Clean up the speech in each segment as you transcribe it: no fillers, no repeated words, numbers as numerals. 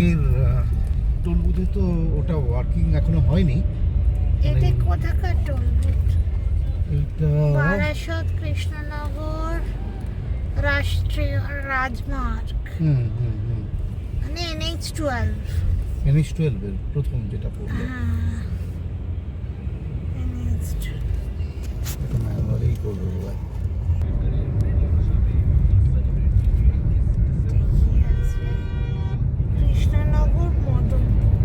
আগের টোল বুথে তো ওটা ওয়ার্কিং এখনো হয়নি। এটা কোথাকার টোল বুথ? এইটা বারাসত, কৃষ্ণনগর, রাষ্ট্রীয় রাজমার্গ, হুম হুম হুম মানে NH-12। NH-12 এর প্রথম যেটা পড়লো। হ্যাঁ, NH-12। এটা ম্যানুয়ালি করবো এবার। কি আছে? কৃষ্ণনগর, মদনপুর।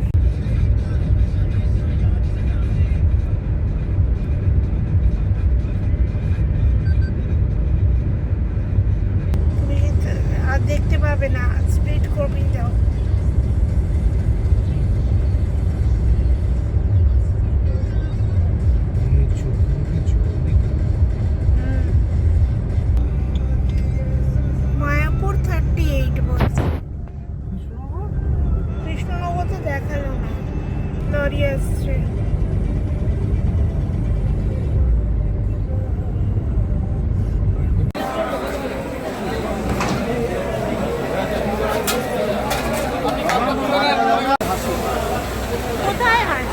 তুমি কিন্তু আর দেখতে পাবে না, স্পিড কমিয়ে দাও। এই চোখে চোখে হুম। মায়াপুর 38 বলছে। কৃষ্ণনগর। কৃষ্ণনগর তো দেখালো না, লরি আসছে। কোথায় হয়?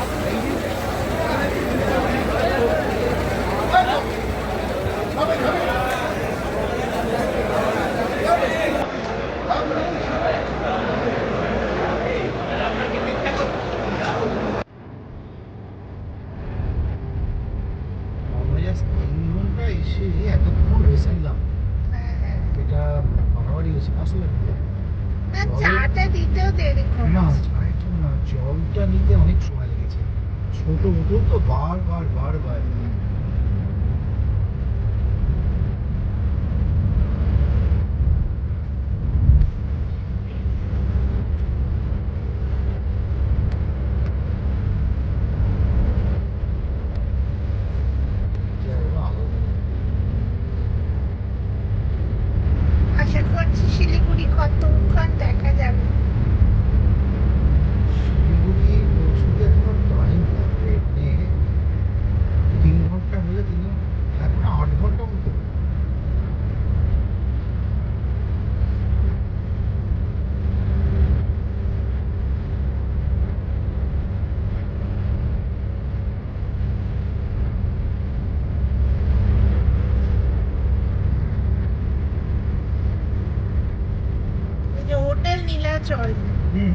আমরা জাস্ট 3 ঘন্টা এসে এতক্ষণ বসেছিলাম, এটা বাড়াবাড়ি হয়েছে আসলে। না, চাটা দিতেও দেরি না করেছে। এটা না, জলটা নিতে অনেক সময় লেগেছে। ছোট বোতল তো বারবার বারবার। আশা করছি শিলিগুড়ি কতক্ষণ দেখা যাবে। শিলিগুড়ি পৌঁছতে এখনো টাইম লাগবে, মানে 3 ঘন্টা হলে এখন 8 ঘন্টা মতো। ওই যে হোটেল নীলাচল, হুম